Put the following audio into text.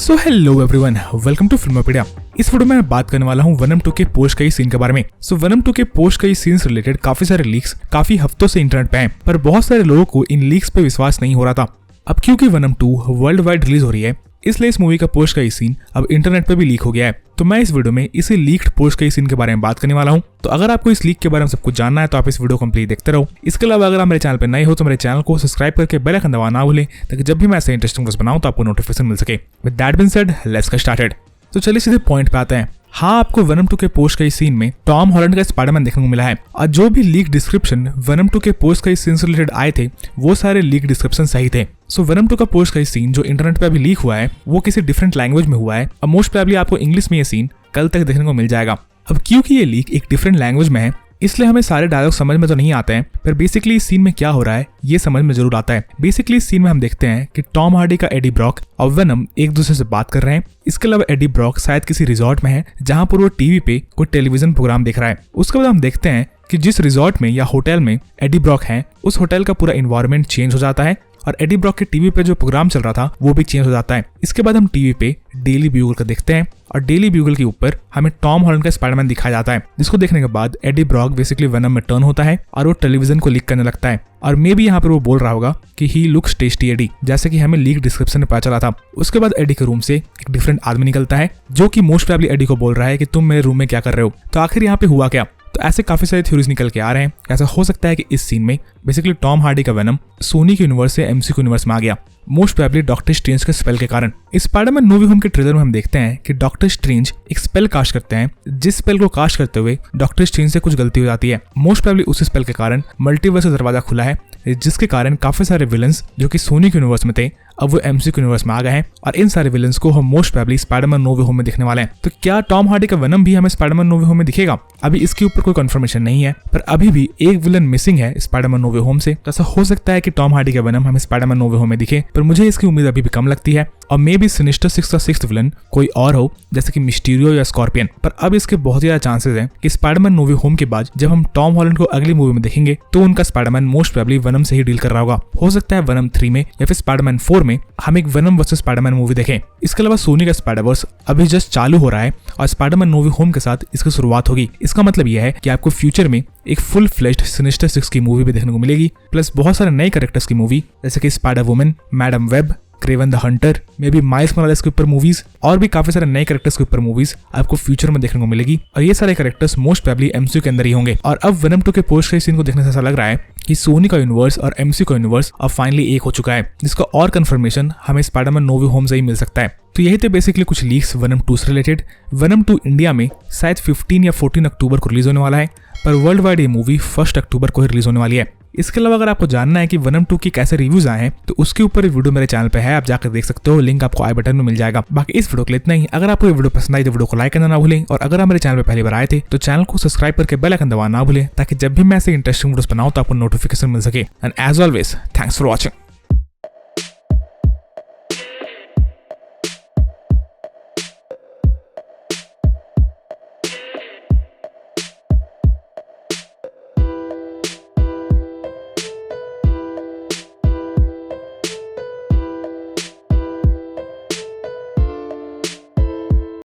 So hello everyone, welcome to Filmopedia. इस video में मैं बात करने वाला हूँ वेनम 2 के पोस्ट कई सीन के बारे में। वेनम 2 के पोस्ट कई सीन्स रिलेटेड काफी सारे लीक्स काफी हफ्तों से इंटरनेट पे हैं, पर बहुत सारे लोगों को इन लीक्स पे विश्वास नहीं हो रहा था। अब क्योंकि वेनम 2 वर्ल्ड वाइड रिलीज हो रही है, इसलिए इस मूवी का पोस्ट कई सीन अब इंटरनेट पे भी लीक हो गया है। तो मैं इस वीडियो में इसी लीक्ड पोस्ट कई सीन के बारे में बात करने वाला हूँ। तो अगर आपको इस लीक के बारे में सब कुछ जानना है तो आप इस वीडियो कंप्लीट देखते रहो। इसके अलावा अगर आप मेरे चैनल पर नए हो तो मेरे चैनल को सब्सक्राइब करके बेल आइकन दबाना ना भूलें, ताकि जब भी मैं ऐसे इंटरेस्टिंग वीडियोस बनाऊं तो आपको नोटिफिकेशन मिल सके। With that being said, let's get started. तो चलिए सीधे पॉइंट पे आते हैं। हाँ, आपको वेनम 2 के पोस्ट कई सीन में टॉम हॉलैंड का स्पाइडरमैन देखने को मिला है, और जो भी लीक डिस्क्रिप्शन वेनम 2 के पोस्ट कई सीन से रिलेटेड आए थे वो सारे लीक डिस्क्रिप्शन सही थे। वेनम 2 का पोस्ट कई सीन जो इंटरनेट पे अभी लीक हुआ है वो किसी डिफरेंट लैंग्वेज में हुआ है, और मोस्ट प्रोबेबली आपको इंग्लिश में ये सीन कल तक देखने को मिल जाएगा। अब क्योंकि ये लीक एक डिफरेंट लैंग्वेज में है, इसलिए हमें सारे डायलॉग समझ में तो नहीं आते हैं, पर बेसिकली इस सीन में क्या हो रहा है ये समझ में जरूर आता है। बेसिकली इस सीन में हम देखते हैं कि टॉम हार्डी का एडी ब्रॉक और वेनम एक दूसरे से बात कर रहे हैं। इसके अलावा एडी ब्रॉक शायद किसी रिजॉर्ट में है जहां पर वो टीवी पे कोई टेलीविजन प्रोग्राम देख रहा है। उसके बाद हम देखते हैं कि जिस रिजॉर्ट में या होटल में एडी ब्रॉक है, उस होटल का पूरा एनवायरनमेंट चेंज हो जाता है, और एडी ब्रॉक के टीवी पे जो प्रोग्राम चल रहा था वो भी चेंज हो जाता है। इसके बाद हम टीवी पे डेली ब्यूगल का देखते हैं, और डेली ब्यूगल के ऊपर हमें टॉम हॉलैंड का स्पाइडरमैन दिखाया जाता है, जिसको देखने के बाद एडी ब्रॉक बेसिकली वेनम में टर्न होता है और वो टेलीविजन को लीक करने लगता है। और मे भी यहाँ पर वो बोल रहा होगा कि ही लुक्स टेस्टी एडी, जैसे कि हमें लीक डिस्क्रिप्शन में पता चला था। उसके बाद एडी के रूम से एक डिफरेंट आदमी निकलता है, जो कि मोस्ट प्रोबेबली एडी को बोल रहा है कि तुम मेरे रूम में क्या कर रहे हो। तो आखिर यहाँ पे हुआ क्या? तो ऐसे काफी सारे थ्योरीज निकल के आ रहे हैं। ऐसा हो सकता है कि इस सीन में बेसिकली टॉम हार्डी का वेनम सोनी के यूनिवर्स से एमसीयू यूनिवर्स में आ गया, मोस्ट प्रोबेबली डॉक्टर स्ट्रेंज के स्पेल के कारण। स्पाइडरमैन नो वे होम के ट्रेलर में हम देखते हैं कि डॉक्टर स्ट्रेंज एक स्पेल कास्ट करते हैं, जिस स्पेल को कास्ट करते हुए डॉक्टर स्ट्रेंज से कुछ गलती हो जाती है। मोस्ट प्रोबेबली उस स्पेल के कारण मल्टीवर्स का दरवाजा खुला है, जिसके कारण काफी सारे विलन्स जो कि सोनी के यूनिवर्स में थे अब वो एमसीयू यूनिवर्स में आ गए हैं, और इन सारे विलन्स को हम मोस्ट प्रोबेबली स्पाइडरमैन नो वे होम में दिखने वाले हैं। तो क्या टॉम हार्डी का वेनम भी हमें स्पाइडरमैन नो वे होम में दिखेगा? अभी इसके ऊपर कोई कंफर्मेशन नहीं है, पर अभी भी एक विलन मिसिंग है स्पाइडरमैन नो वे होम से। तो ऐसा हो सकता है कि टॉम हार्डी का वेनम हमें स्पाइडरमैन नो वे होम में दिखे, पर मुझे इसकी उम्मीद अभी भी कम लगती है। और मे बी सिनिस्टर 6 का 6th विलन कोई और हो, जैसे कि मिस्टीरियो या स्कॉर्पियन। पर अब इसके बहुत ज्यादा चांसेस हैं कि स्पाइडरमैन नो वे होम के बाद जब हम टॉम हॉलैंड को अगली मूवी में देखेंगे तो उनका स्पाइडरमैन मोस्ट प्रोबेबली वेनम से ही डील कर रहा होगा। हो सकता है वेनम 3 में या फिर स्पाइडरमैन 4 में हम एक वेनम वर्सेस स्पाइडरमैन मूवी देखें। इसके अलावा सोनी का स्पाइडरवर्स अभी जस्ट चालू हो रहा है, और स्पाइडरमैन नो वे होम के साथ इसकी शुरुआत होगी। इसका मतलब यह है कि आपको फ्यूचर में एक फुल फ्लेश्ड सिनिस्टर 6 की मूवी भी देखने को मिलेगी, प्लस बहुत सारे नए कैरेक्टर्स की मूवी, जैसे कि spider woman, Madame Web, Kraven the Hunter, may be miles Morales के ऊपर मूवीज, और भी काफी सारे नए कैरेक्टर्स के ऊपर मूवीज आपको फ्यूचर में देखने को मिलेगी। और ये सारे कैरेक्टर्स मोस्ट प्रोबेबली एमसीयू के अंदर ही होंगे। और अब वेनम 2 के पोस्ट सीन को देखने से ऐसा लग रहा है कि सोनी का यूनिवर्स और एमसीयू का यूनिवर्स अब फाइनली एक हो चुका है, जिसका और कंफर्मेशन हमें स्पाइडरमैन नो वे होम से ही मिल सकता है। तो यही थे बेसिकली कुछ लीक्स वेनम 2 से रिलेटेड। वेनम 2 इंडिया में शायद 15 या 14 अक्टूबर को रिलीज होने वाला है, पर वर्ल्ड वाइड ये मूवी 1 अक्टूबर को ही रिलीज होने वाली है। इसके अलावा अगर आपको जानना है कि वेनम 2 की कैसे रिव्यूज आए हैं तो उसके ऊपर वीडियो मेरे चैनल पे है, आप जाकर देख सकते हो, लिंक आपको आई बटन में मिल जाएगा। बाकी इस वीडियो के लिए इतना ही। अगर आपको ये वीडियो पसंद आई तो वीडियो को लाइक करना ना भूलें, और अगर आप मेरे चैनल पे पहली बार आए थे तो चैनल को सब्सक्राइब करके बेल आइकन दबाना ना भूलें, ताकि जब भी मैं ऐसे इंटरेस्टिंग वीडियोस बनाऊं तो आपको नोटिफिकेशन मिल सके। And as always, thanks for watching.